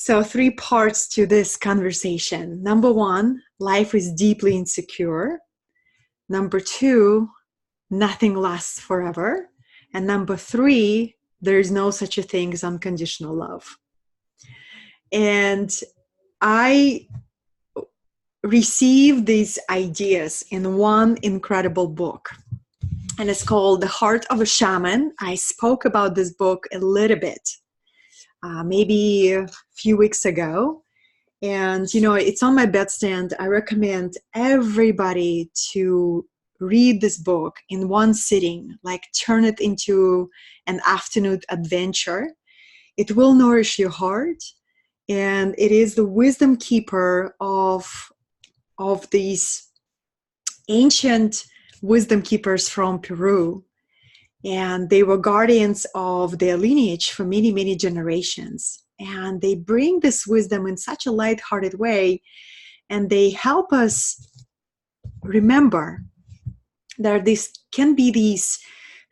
So 3 parts to this conversation. Number 1, life is deeply insecure. Number 2, nothing lasts forever. And number 3, there is no such a thing as unconditional love. And I received these ideas in one incredible book, and it's called The Heart of a Shaman. I spoke about this book a little bit, maybe a few weeks ago. And, you know, it's on my bedstand. I recommend everybody to read this book in one sitting, like turn it into an afternoon adventure. It will nourish your heart. And it is the wisdom keeper of these ancient wisdom keepers from Peru. And they were guardians of their lineage for many, many generations. And they bring this wisdom in such a lighthearted way. And they help us remember that this can be these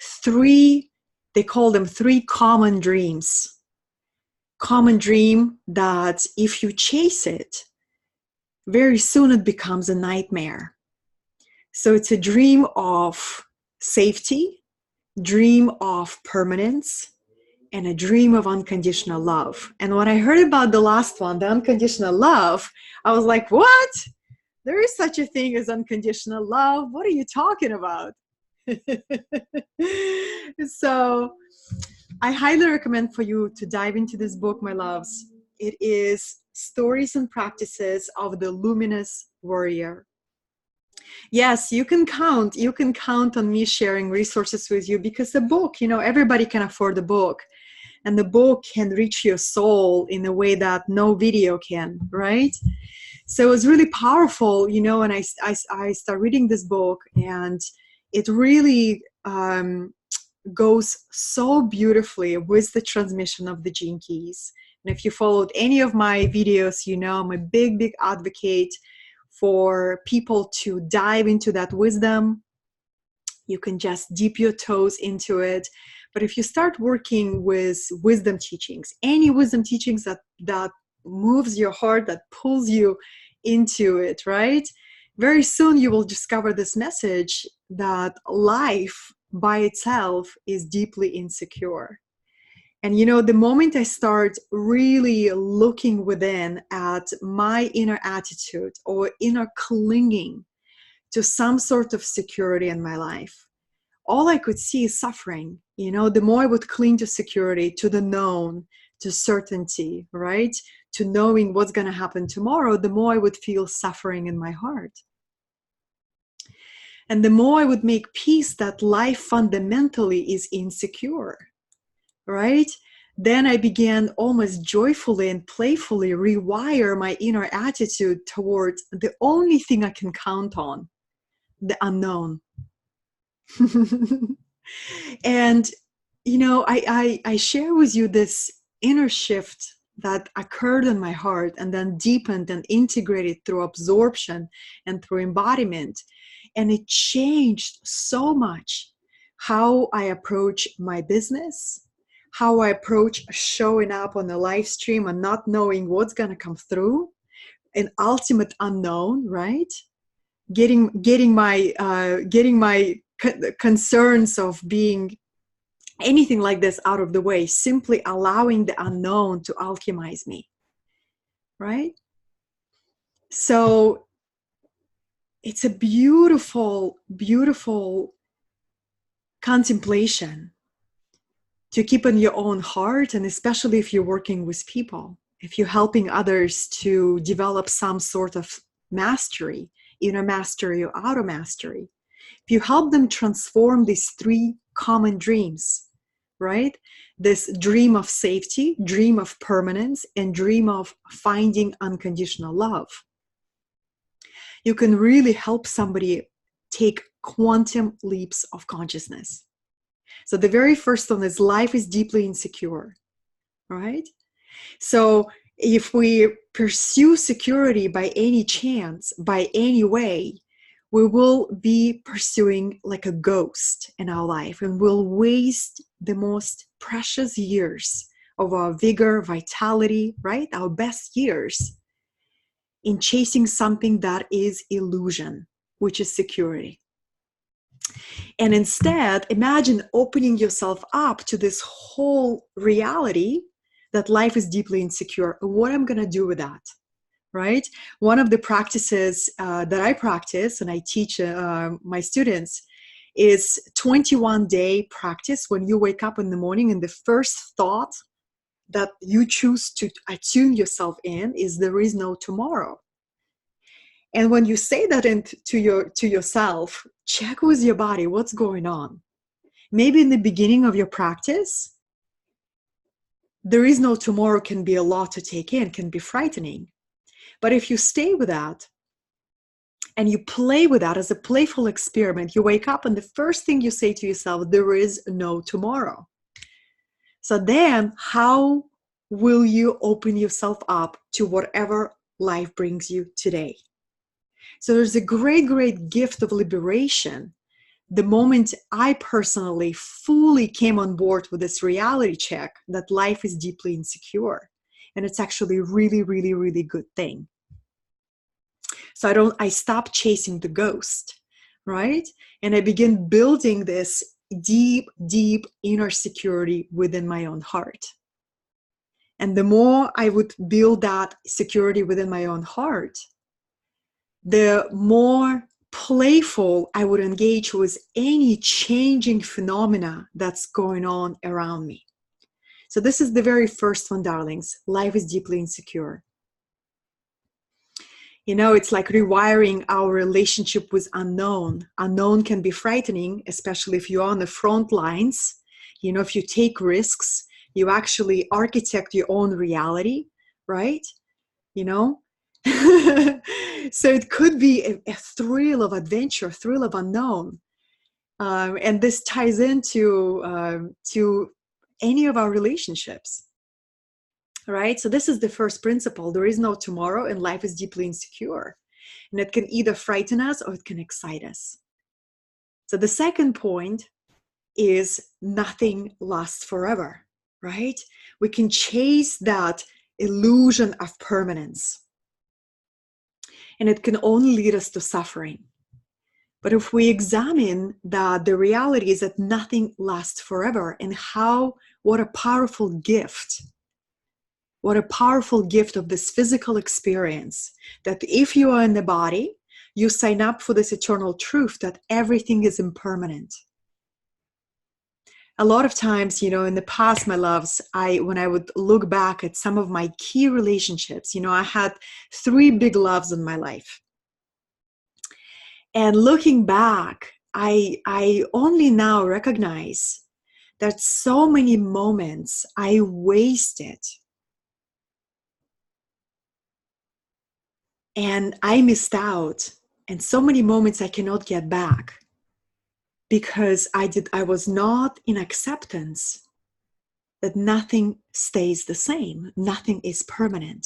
3, they call them 3 common dreams. Common dream that if you chase it, very soon it becomes a nightmare. So it's a dream of safety, dream of permanence, and a dream of unconditional love. And when I heard about the last one, the unconditional love, I was like, what? There is such a thing as unconditional love. What are you talking about? So I highly recommend for you to dive into this book, my loves. It is Stories and Practices of the Luminous Warrior. Yes, you can count on me sharing resources with you, because the book, you know, everybody can afford the book, and the book can reach your soul in a way that no video can, right? So it was really powerful, you know, and I started reading this book, and it really goes so beautifully with the transmission of the gene keys. And if you followed any of my videos, you know I'm a big, big advocate for people to dive into that wisdom. You can just dip your toes into it. But if you start working with wisdom teachings, any wisdom teachings that moves your heart, that pulls you into it, right? Very soon you will discover this message that life by itself is deeply insecure. And you know, the moment I start really looking within at my inner attitude or inner clinging to some sort of security in my life, all I could see is suffering. You know, the more I would cling to security, to the known, to certainty, right? To knowing what's going to happen tomorrow, the more I would feel suffering in my heart. And the more I would make peace that life fundamentally is insecure, right? Then I began almost joyfully and playfully rewire my inner attitude towards the only thing I can count on, the unknown. And, you know, I share with you this inner shift that occurred in my heart and then deepened and integrated through absorption and through embodiment. And it changed so much how I approach my business, how I approach showing up on a live stream and not knowing what's going to come through, an ultimate unknown, right? Getting my concerns of being anything like this out of the way, simply allowing the unknown to alchemize me, right? So it's a beautiful, beautiful contemplation to keep in your own heart, and especially if you're working with people, if you're helping others to develop some sort of mastery, inner mastery or outer mastery. If you help them transform these 3 common dreams, right? This dream of safety, dream of permanence, and dream of finding unconditional love, you can really help somebody take quantum leaps of consciousness. So the very first one is life is deeply insecure, right? So if we pursue security by any chance, by any way, we will be pursuing like a ghost in our life, and we'll waste the most precious years of our vigor, vitality, right? Our best years in chasing something that is illusion, which is security. And instead, imagine opening yourself up to this whole reality that life is deeply insecure. What I'm going to do with that, right? One of the practices that I practice and I teach my students is 21-day practice. When you wake up in the morning and the first thought that you choose to attune yourself in is there is no tomorrow. And when you say that to yourself, check with your body what's going on. Maybe in the beginning of your practice, there is no tomorrow can be a lot to take in, can be frightening. But if you stay with that and you play with that as a playful experiment, you wake up and the first thing you say to yourself, there is no tomorrow. So then how will you open yourself up to whatever life brings you today? So there's a great, great gift of liberation. The moment I personally fully came on board with this reality check that life is deeply insecure. And it's actually a really, really, really good thing. So I stopped chasing the ghost, right? And I began building this deep, deep inner security within my own heart. And the more I would build that security within my own heart, the more playful I would engage with any changing phenomena that's going on around me. So this is the very first one, darlings. Life is deeply insecure. You know, it's like rewiring our relationship with unknown. Unknown can be frightening, especially if you're on the front lines. You know, if you take risks, you actually architect your own reality, right? You know? So it could be a thrill of adventure, thrill of unknown. And this ties into to any of our relationships, right? So this is the first principle. There is no tomorrow and life is deeply insecure. And it can either frighten us or it can excite us. So the second point is nothing lasts forever, right? We can chase that illusion of permanence. And it can only lead us to suffering. But if we examine that the reality is that nothing lasts forever, and what a powerful gift of this physical experience, that if you are in the body, you sign up for this eternal truth that everything is impermanent. A lot of times, you know, in the past, my loves, when I would look back at some of my key relationships, you know, I had 3 big loves in my life. And looking back, I only now recognize that so many moments I wasted. And I missed out. And so many moments I cannot get back. Because I was not in acceptance that nothing stays the same. Nothing is permanent.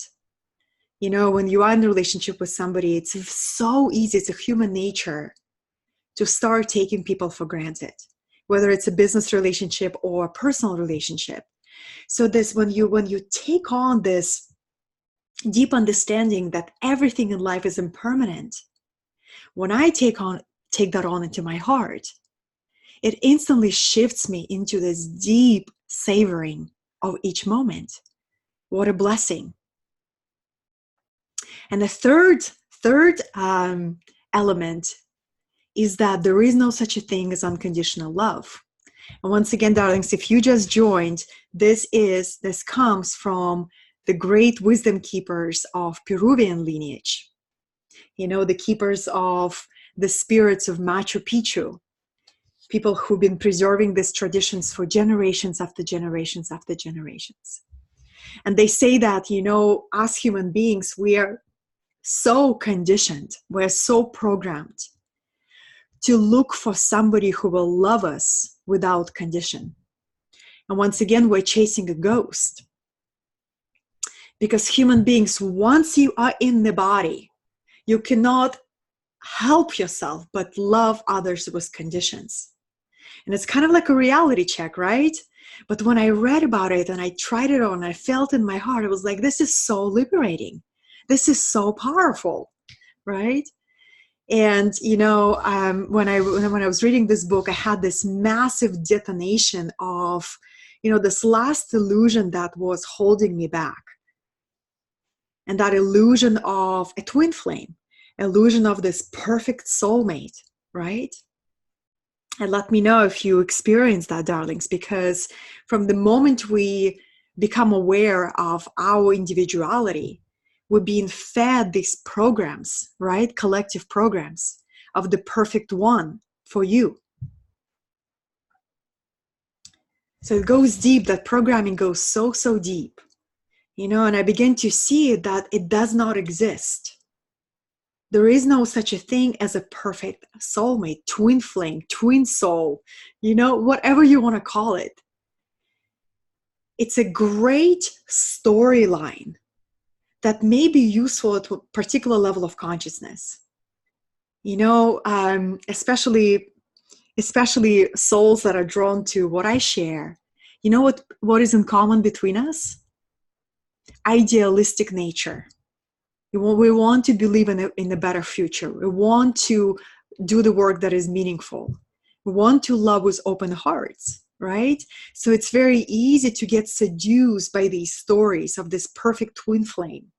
You know, when you are in a relationship with somebody, it's so easy, it's a human nature to start taking people for granted, whether it's a business relationship or a personal relationship. So this, when you take on this deep understanding that everything in life is impermanent, when I take that on into my heart, it instantly shifts me into this deep savoring of each moment. What a blessing. And the third element is that there is no such a thing as unconditional love. And once again, darlings, if you just joined, this comes from the great wisdom keepers of Peruvian lineage. You know, the keepers of the spirits of Machu Picchu. People who've been preserving these traditions for generations after generations after generations. And they say that, you know, us human beings, we are so conditioned, we're so programmed to look for somebody who will love us without condition. And once again, we're chasing a ghost. Because human beings, once you are in the body, you cannot help yourself but love others with conditions. And it's kind of like a reality check, right? But when I read about it and I tried it on, I felt in my heart, it was like, this is so liberating. This is so powerful, right? And when I was reading this book, I had this massive detonation of this last illusion that was holding me back, and that illusion of a twin flame, illusion of this perfect soulmate, right? And let me know if you experience that, darlings, because from the moment we become aware of our individuality, we're being fed these programs, right? Collective programs of the perfect one for you. So it goes deep. That programming goes so, so deep, and I begin to see that it does not exist. There is no such a thing as a perfect soulmate, twin flame, twin soul, whatever you want to call it. It's a great storyline that may be useful at a particular level of consciousness. Especially souls that are drawn to what I share. You know what is in common between us? Idealistic nature. We want to believe in a better future. We want to do the work that is meaningful. We want to love with open hearts, right? So it's very easy to get seduced by these stories of this perfect twin flame.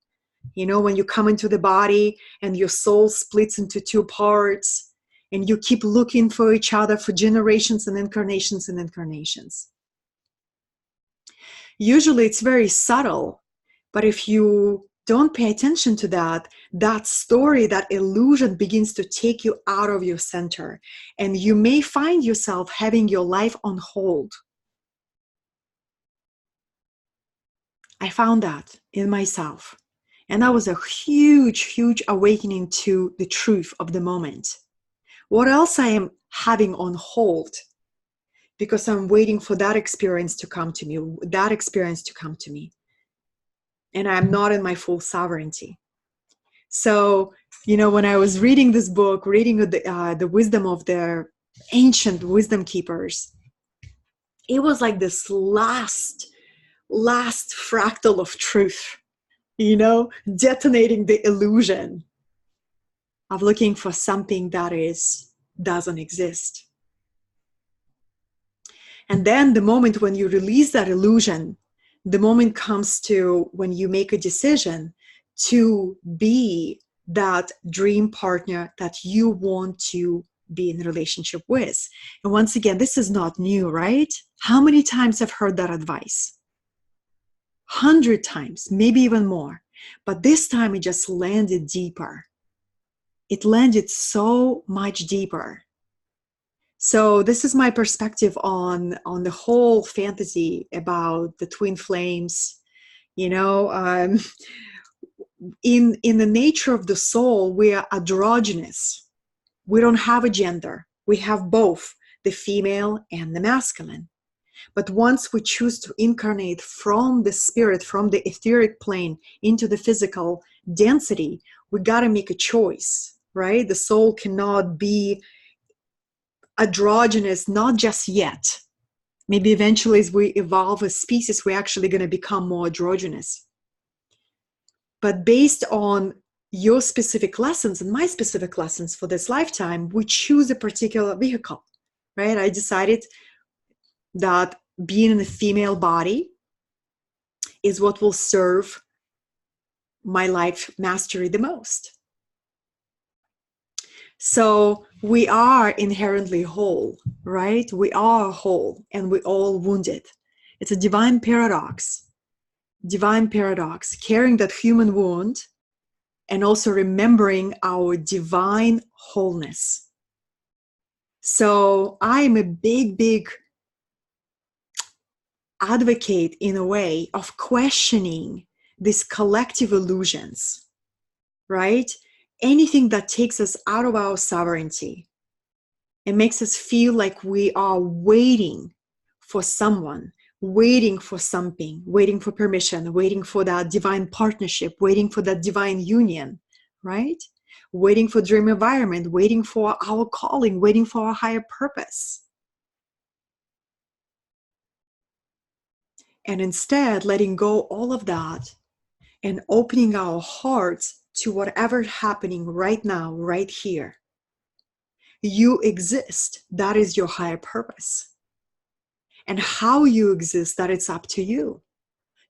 When you come into the body and your soul splits into two parts, and you keep looking for each other for generations and incarnations and incarnations. Usually it's very subtle, but if you don't pay attention to that story, that illusion begins to take you out of your center, and you may find yourself having your life on hold. I found that in myself, and that was a huge, huge awakening to the truth of the moment. What else I am having on hold? Because I'm waiting for that experience to come to me, and I'm not in my full sovereignty. So, when I was reading this book, reading the wisdom of the ancient wisdom keepers, it was like this last fractal of truth, detonating the illusion of looking for something that doesn't exist. And then the moment when you release that illusion, the moment comes to when you make a decision to be that dream partner that you want to be in a relationship with. And once again, this is not new, right? How many times I've heard that advice? 100 times, maybe even more. But this time it just landed deeper. It landed so much deeper. So this is my perspective on the whole fantasy about the twin flames. In the nature of the soul, we are androgynous. We don't have a gender. We have both the female and the masculine. But once we choose to incarnate from the spirit, from the etheric plane into the physical density, we got to make a choice, right? The soul cannot be androgynous, not just yet. Maybe eventually as we evolve as species, we're actually going to become more androgynous. But based on your specific lessons and my specific lessons for this lifetime, we choose a particular vehicle, right? I decided that being in a female body is what will serve my life mastery the most. So we are inherently whole, right? We are whole and we're all wounded. It's a divine paradox, carrying that human wound and also remembering our divine wholeness. So I'm a big advocate in a way of questioning these collective illusions, right? Anything that takes us out of our sovereignty and makes us feel like we are waiting for someone, waiting for something, waiting for permission, waiting for that divine partnership, waiting for that divine union, right? Waiting for dream environment, waiting for our calling, waiting for our higher purpose. And instead, letting go all of that and opening our hearts to whatever's happening right now, right here. You exist. That is your higher purpose. And how you exist, that it's up to you.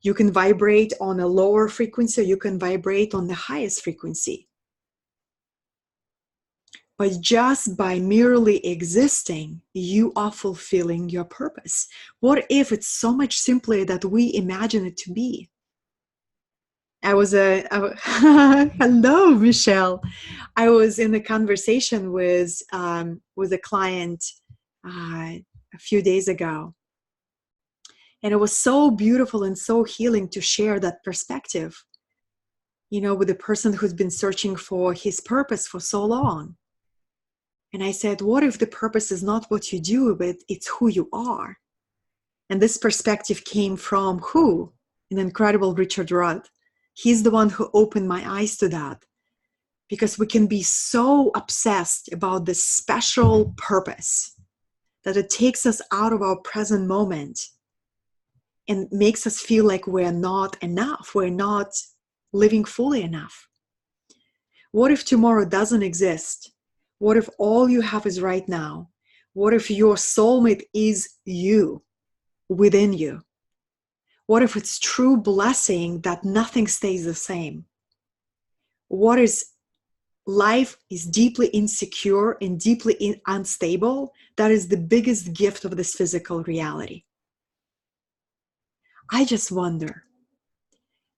You can vibrate on a lower frequency, or you can vibrate on the highest frequency. But just by merely existing, you are fulfilling your purpose. What if it's so much simpler that we imagine it to be? Hello, Michelle. I was in a conversation with a client a few days ago. And it was so beautiful and so healing to share that perspective, with a person who's been searching for his purpose for so long. And I said, what if the purpose is not what you do, but it's who you are? And this perspective came from who? An incredible Richard Rudd. He's the one who opened my eyes to that. Because we can be so obsessed about this special purpose that it takes us out of our present moment and makes us feel like we're not enough. We're not living fully enough. What if tomorrow doesn't exist? What if all you have is right now? What if your soulmate is you, within you? What if it's true blessing that nothing stays the same? What is life is deeply insecure and deeply unstable? That is the biggest gift of this physical reality. I just wonder.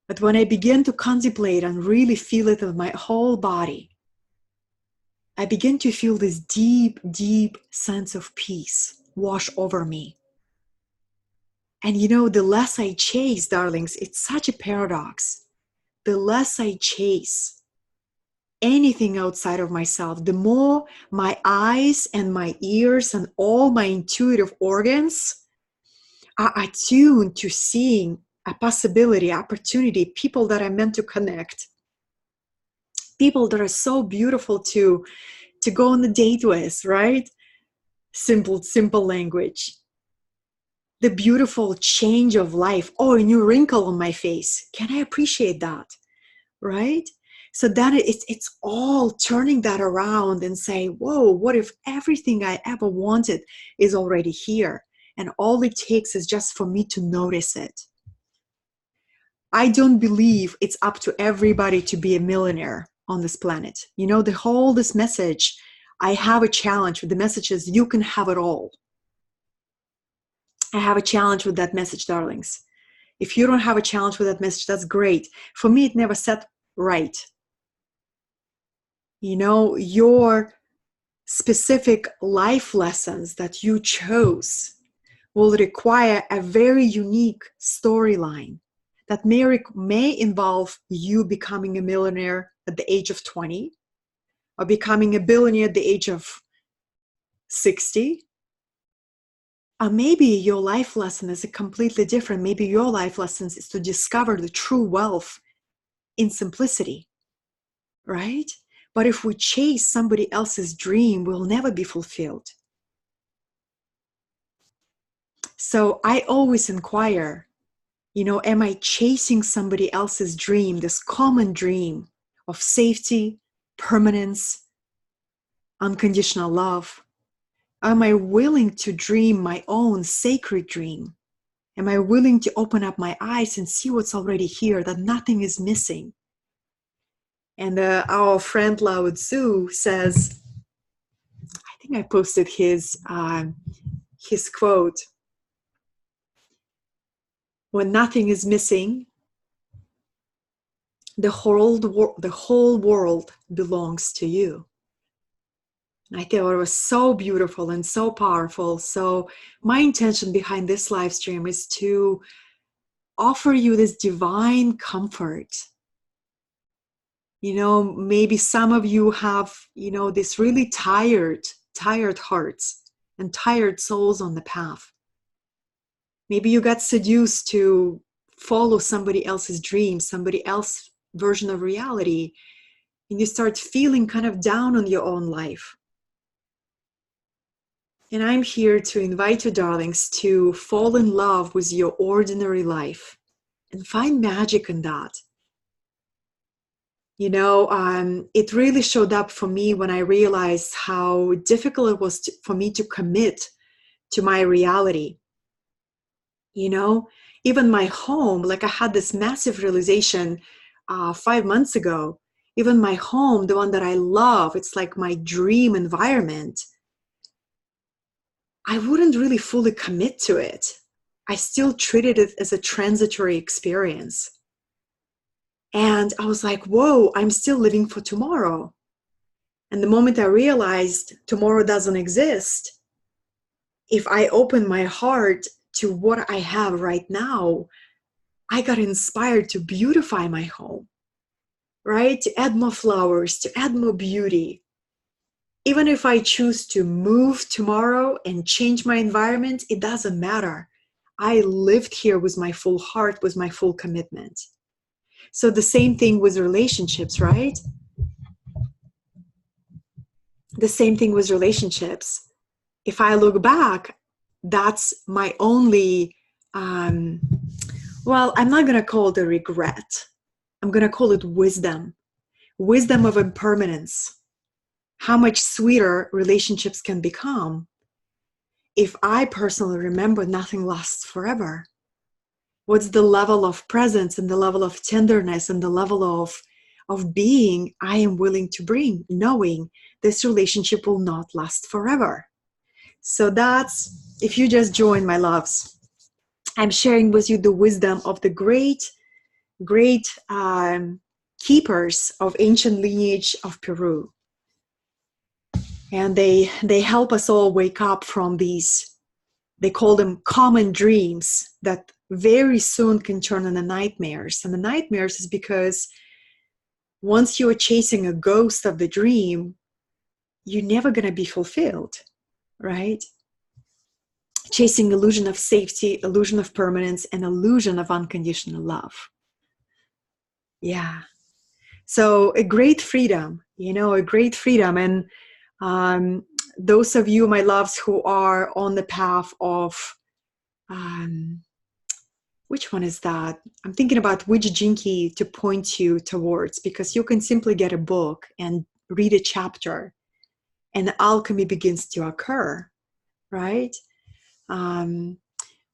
But when I begin to contemplate and really feel it in my whole body, I begin to feel this deep, deep sense of peace wash over me. And the less I chase, darlings, it's such a paradox. The less I chase anything outside of myself, the more my eyes and my ears and all my intuitive organs are attuned to seeing a possibility, opportunity, people that are meant to connect, people that are so beautiful to go on a date with, right? Simple language. The beautiful change of life. Oh, a new wrinkle on my face. Can I appreciate that? Right? So that it's all turning that around and say, whoa, what if everything I ever wanted is already here? And all it takes is just for me to notice it. I don't believe it's up to everybody to be a millionaire on this planet. This message, I have a challenge with the message is you can have it all. I have a challenge with that message, darlings. If you don't have a challenge with that message, that's great. For me, it never sat right. Your specific life lessons that you chose will require a very unique storyline that may involve you becoming a millionaire at the age of 20 or becoming a billionaire at the age of 60. Or maybe your life lesson is completely different. Maybe your life lesson is to discover the true wealth in simplicity, right? But if we chase somebody else's dream, we'll never be fulfilled. So I always inquire, am I chasing somebody else's dream, this common dream of safety, permanence, unconditional love? Am I willing to dream my own sacred dream? Am I willing to open up my eyes and see what's already here, that nothing is missing? And our friend Lao Tzu says, I think I posted his quote, when nothing is missing, the whole world belongs to you. And I thought it was so beautiful and so powerful. So my intention behind this live stream is to offer you this divine comfort. Maybe some of you have, this really tired hearts and tired souls on the path. Maybe you got seduced to follow somebody else's dream, somebody else's version of reality, and you start feeling kind of down on your own life. And I'm here to invite you, darlings, to fall in love with your ordinary life and find magic in that. You know, it really showed up for me when I realized how difficult it was for me to commit to my reality. You know, even my home, like I had this massive realization 5 months ago. Even my home, the one that I love, it's like my dream environment. I wouldn't really fully commit to it. I still treated it as a transitory experience. And I was like, whoa, I'm still living for tomorrow. And the moment I realized tomorrow doesn't exist, if I open my heart to what I have right now, I got inspired to beautify my home, right? To add more flowers, to add more beauty. Even if I choose to move tomorrow and change my environment, it doesn't matter. I lived here with my full heart, with my full commitment. So the same thing with relationships, right? The same thing with relationships. If I look back, that's my only, well, I'm not going to call it a regret. I'm going to call it wisdom. Wisdom of impermanence. How much sweeter relationships can become if I personally remember nothing lasts forever. What's the level of presence and the level of tenderness and the level of being I am willing to bring, knowing this relationship will not last forever. So that's, if you just join, my loves, I'm sharing with you the wisdom of the great keepers of ancient lineage of Peru. And they help us all wake up from these, they call them common dreams that very soon can turn into nightmares. And the nightmares is because once you are chasing a ghost of the dream, you're never going to be fulfilled, right? Chasing illusion of safety, illusion of permanence, and illusion of unconditional love. Yeah. So a great freedom, a great freedom. And those of you, my loves, who are on the path of, which one is that? I'm thinking about which jinky to point you towards, because you can simply get a book and read a chapter and alchemy begins to occur, right? But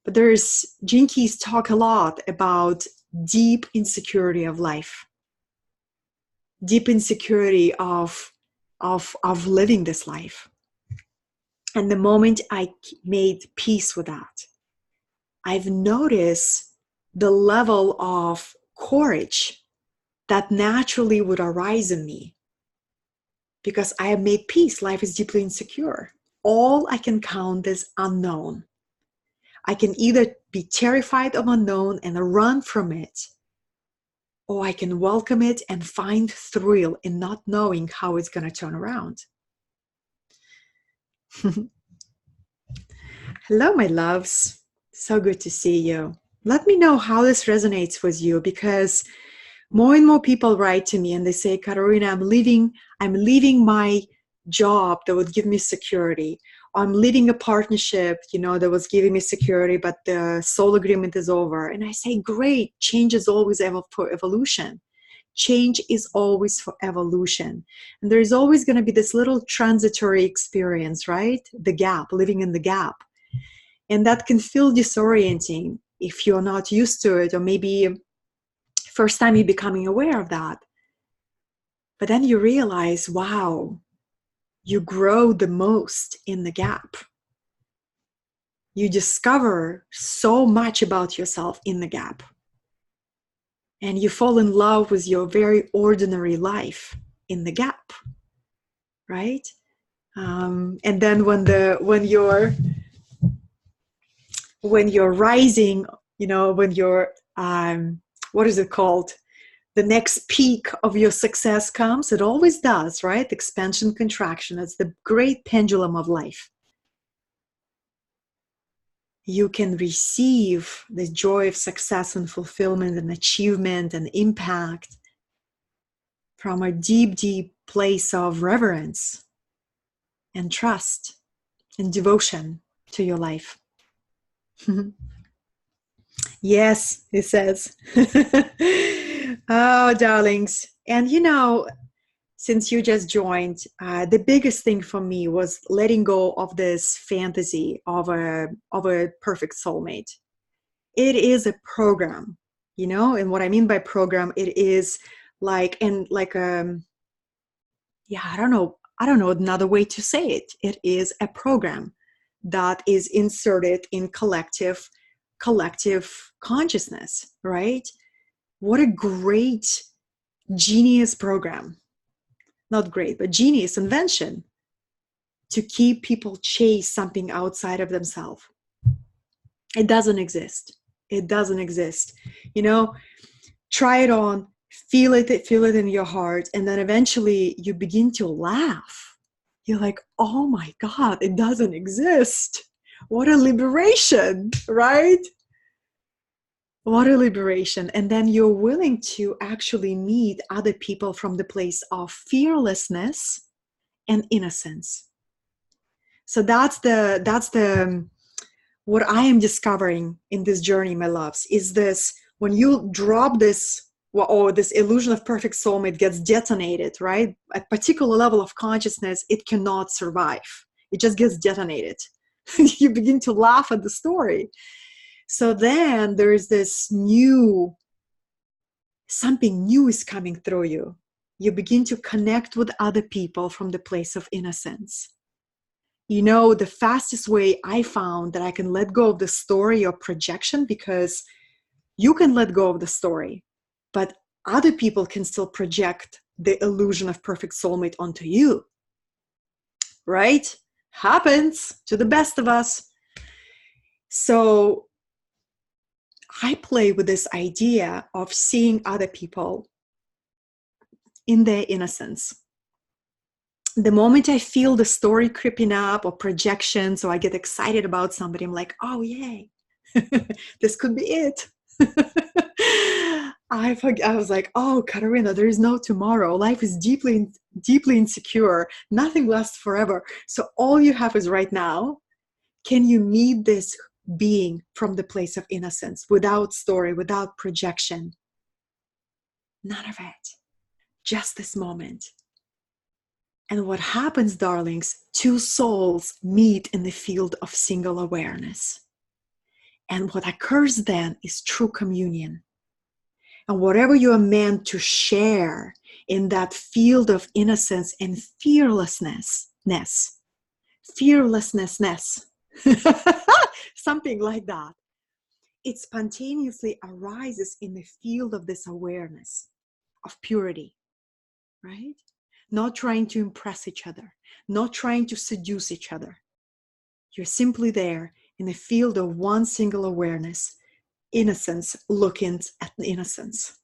there's, jinkies talk a lot about deep insecurity of life, deep insecurity of living this life. And the moment I made peace with that, I've noticed the level of courage that naturally would arise in me, because I have made peace. Life is deeply insecure. All I can count is unknown. I can either be terrified of unknown and run from it, or I can welcome it and find thrill in not knowing how it's going to turn around. Hello, my loves. So good to see you. Let me know how this resonates with you, because more and more people write to me and they say, Katerina, I'm leaving my job that would give me security. I'm leaving a partnership, that was giving me security, but the soul agreement is over. And I say, great, change is always for evolution. Change is always for evolution. And there's always going to be this little transitory experience, right? The gap, living in the gap. And that can feel disorienting if you're not used to it, or maybe first time you're becoming aware of that. But then you realize, wow, you grow the most in the gap. You discover so much about yourself in the gap. And you fall in love with your very ordinary life in the gap, right? And then when you're rising, when you're, what is it called? The next peak of your success comes, it always does, right? Expansion, contraction. It's the great pendulum of life. You can receive the joy of success and fulfillment and achievement and impact from a deep, deep place of reverence and trust and devotion to your life. Yes, he says. Oh, darlings. And since you just joined, the biggest thing for me was letting go of this fantasy of a perfect soulmate. It is a program, and what I mean by program, it is I don't know another way to say it. It is a program that is inserted in collective consciousness, right? What a great genius program. Not great, but genius invention to keep people chase something outside of themselves. It doesn't exist. It doesn't exist. Try it on, feel it in your heart, and then eventually you begin to laugh. You're like, oh my God, it doesn't exist. What a liberation, right? What a liberation. And then you're willing to actually meet other people from the place of fearlessness and innocence. So that's the what I am discovering in this journey, my loves, is this: when you drop this, or this illusion of perfect soulmate gets detonated, right? A particular level of consciousness, it cannot survive. It just gets detonated. You begin to laugh at the story. So then there's this something new is coming through you. You begin to connect with other people from the place of innocence. The fastest way I found that I can let go of the story or projection, because you can let go of the story, but other people can still project the illusion of perfect soulmate onto you, right? Happens to the best of us. So I play with this idea of seeing other people in their innocence. The moment I feel the story creeping up or projections, or I get excited about somebody, I'm like, oh, yay, this could be it. I was like, oh, Katerina, there is no tomorrow. Life is deeply insecure. Nothing lasts forever. So all you have is right now. Can you meet this being from the place of innocence, without story, without projection? None of it. Just this moment. And what happens, darlings, two souls meet in the field of single awareness. And what occurs then is true communion. And whatever you are meant to share in that field of innocence and fearlessness, something like that, it spontaneously arises in the field of this awareness of purity, right? Not trying to impress each other, not trying to seduce each other. You're simply there in the field of one single awareness, innocence looking at innocence.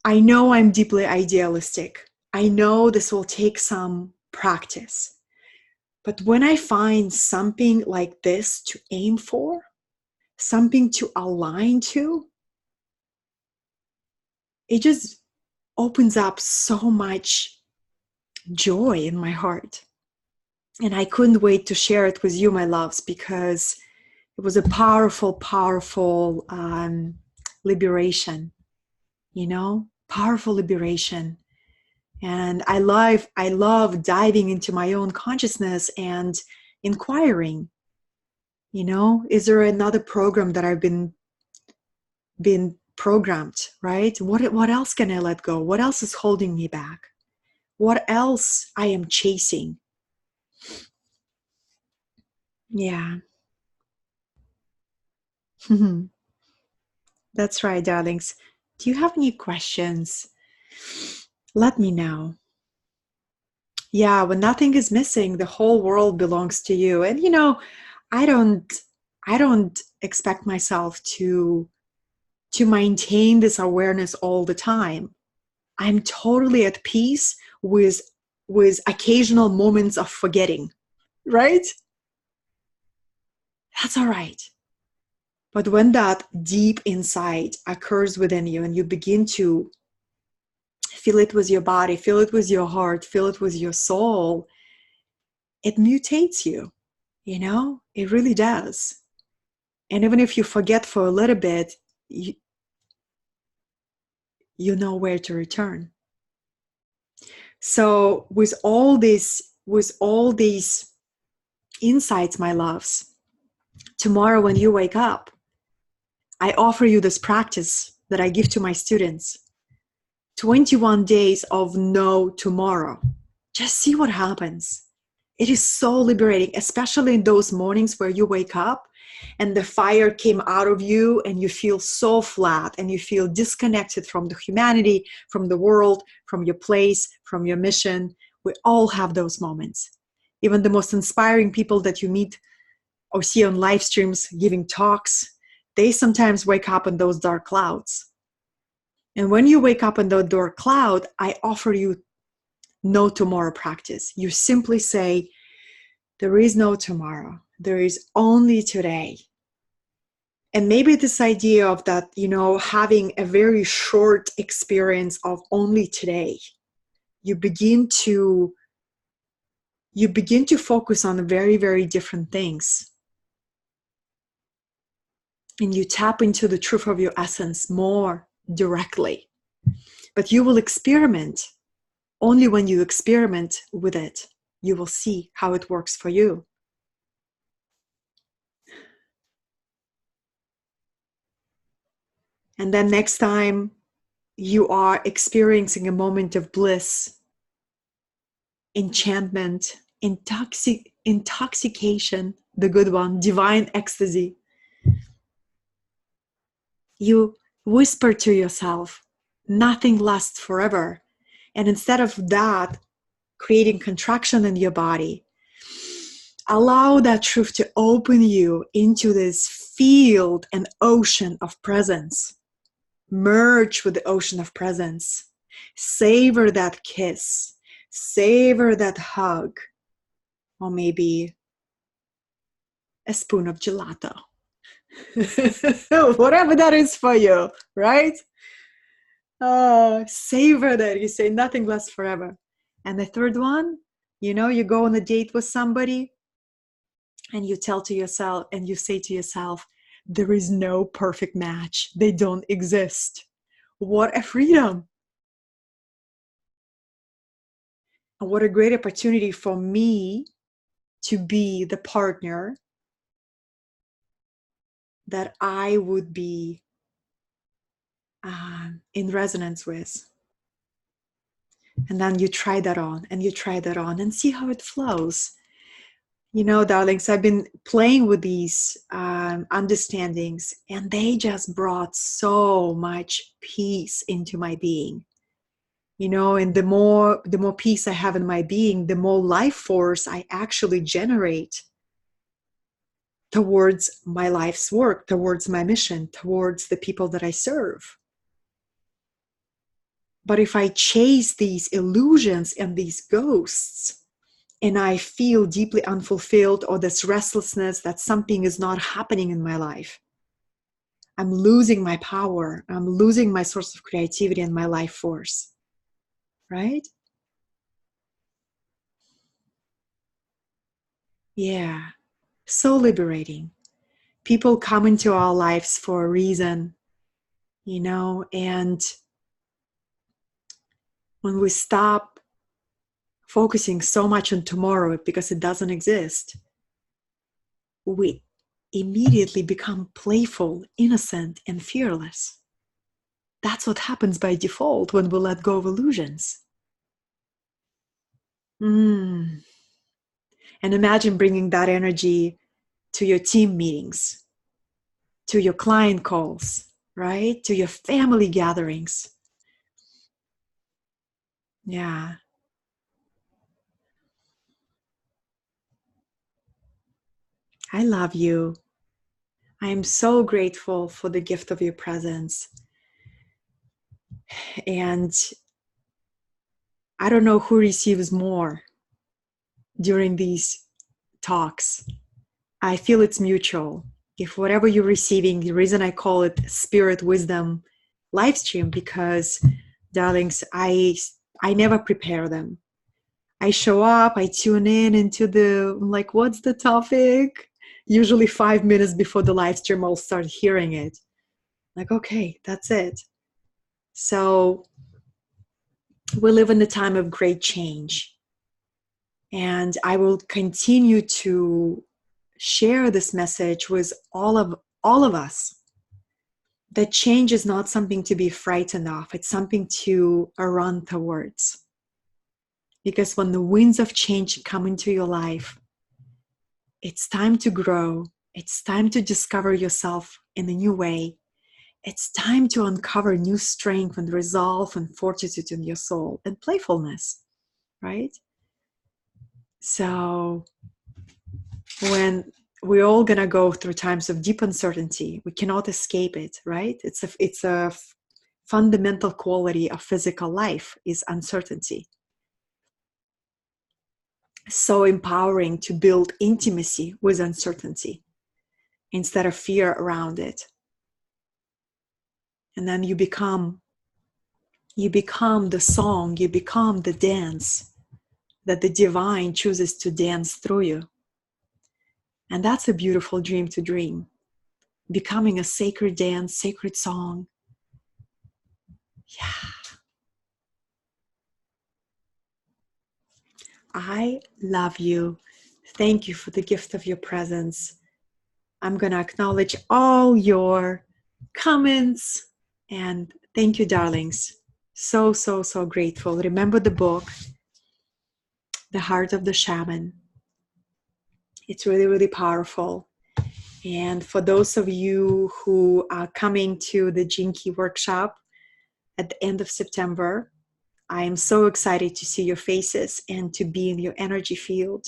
I know I'm deeply idealistic. I know this will take some practice. But when I find something like this to aim for, something to align to, it just opens up so much joy in my heart. And I couldn't wait to share it with you, my loves, because it was a powerful, powerful liberation, powerful liberation. And I love diving into my own consciousness and inquiring, is there another program that I've been programmed, right? What else can I let go? What else is holding me back? What else I am chasing? Yeah. That's right, darlings. Do you have any questions? Let me know. Yeah, when nothing is missing, the whole world belongs to you. And I don't expect myself to maintain this awareness all the time. I'm totally at peace with occasional moments of forgetting, right? That's all right. But when that deep insight occurs within you and you begin to feel it with your body, feel it with your heart, feel it with your soul, it mutates you, you know, it really does. And even if you forget for a little bit, you know where to return. So with all these insights, my loves, tomorrow when you wake up, I offer you this practice that I give to my students. 21 days of no tomorrow. Just see what happens. It is so liberating, especially in those mornings where you wake up and the fire came out of you and you feel so flat and you feel disconnected from the humanity, from the world, from your place, from your mission. We all have those moments. Even the most inspiring people that you meet or see on live streams giving talks, they sometimes wake up in those dark clouds. And when you wake up in the dark cloud, I offer you no tomorrow practice. You simply say, there is no tomorrow. There is only today. And maybe this idea of that, you know, having a very short experience of only today, you begin to focus on very, very different things. And you tap into the truth of your essence more directly. But you will experiment. Only when you experiment with it, you will see how it works for you. And then next time you are experiencing a moment of bliss, enchantment, intoxication, the good one, divine ecstasy, you whisper to yourself, nothing lasts forever. And instead of that, creating contraction in your body, allow that truth to open you into this field and ocean of presence. Merge with the ocean of presence. Savor that kiss. Savor that hug. Or maybe a spoon of gelato. Whatever that is for you, right? Savor that. You say nothing lasts forever. And the third one, you know, you go on a date with somebody and you tell to yourself and you say to yourself, there is no perfect match. They don't exist. What a freedom. And what a great opportunity for me to be the partner that I would be in resonance with. And then you try that on and you try that on and see how it flows. You know, darlings, I've been playing with these understandings and they just brought so much peace into my being. You know, and the more peace I have in my being, the more life force I actually generate towards my life's work, towards my mission, towards the people that I serve. But if I chase these illusions and these ghosts, and I feel deeply unfulfilled or this restlessness that something is not happening in my life, I'm losing my power. I'm losing my source of creativity and my life force, right? Yeah, so liberating. People come into our lives for a reason, you know, and when we stop focusing so much on tomorrow because it doesn't exist, we immediately become playful, innocent, and fearless. That's what happens by default when we let go of illusions. And imagine bringing that energy to your team meetings, to your client calls, right? To your family gatherings. Yeah. I love you. I am so grateful for the gift of your presence. And I don't know who receives more during these talks. I feel it's mutual. If whatever you're receiving, the reason I call it Spirit Wisdom live stream, because darlings, I never prepare them. I show up, I tune in into like, what's the topic? Usually 5 minutes before the live stream, I'll start hearing it. Like, okay, that's it. So we live in the time of great change. And I will continue to share this message with all of us, that change is not something to be frightened of. It's something to run towards. Because when the winds of change come into your life, it's time to grow. It's time to discover yourself in a new way. It's time to uncover new strength and resolve and fortitude in your soul and playfulness, right? So when we're all gonna go through times of deep uncertainty, we cannot escape it, right? It's a fundamental quality of physical life is uncertainty. So empowering to build intimacy with uncertainty instead of fear around it. And then you become the song, you become the dance that the divine chooses to dance through you. And that's a beautiful dream to dream. Becoming a sacred dance, sacred song. Yeah. I love you. Thank you for the gift of your presence. I'm going to acknowledge all your comments. And thank you, darlings. So, so, so grateful. Remember the book, The Heart of the Shaman. It's really, really powerful. And for those of you who are coming to the Jinky workshop at the end of September, I am so excited to see your faces and to be in your energy field.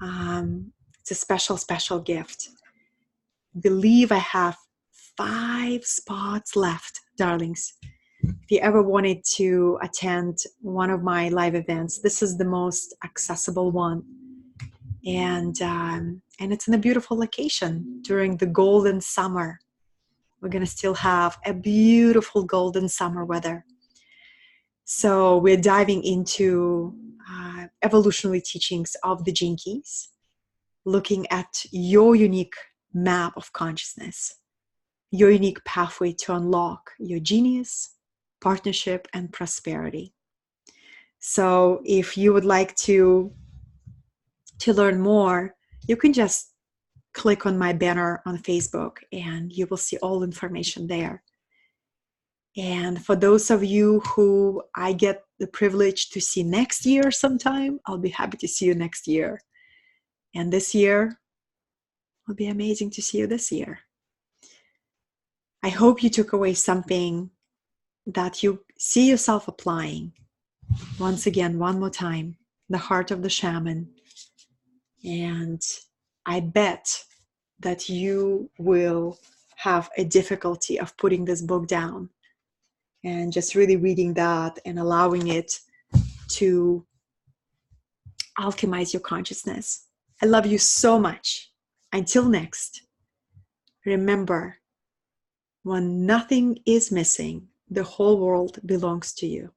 It's a special, special gift. I believe I have 5 spots left, darlings. If you ever wanted to attend one of my live events, this is the most accessible one. And it's in a beautiful location during the golden summer. We're going to still have a beautiful golden summer weather. So we're diving into evolutionary teachings of the Jinkies, looking at your unique map of consciousness, your unique pathway to unlock your genius, partnership, and prosperity. So if you would like to learn more, you can just click on my banner on Facebook and you will see all information there. And for those of you who I get the privilege to see next year sometime, I'll be happy to see you next year. And this year, it'll be amazing to see you this year. I hope you took away something that you see yourself applying. Once again, one more time, The Heart of the Shaman. And I bet that you will have a difficulty of putting this book down and just really reading that and allowing it to alchemize your consciousness. I love you so much. Until next, remember, when nothing is missing, the whole world belongs to you.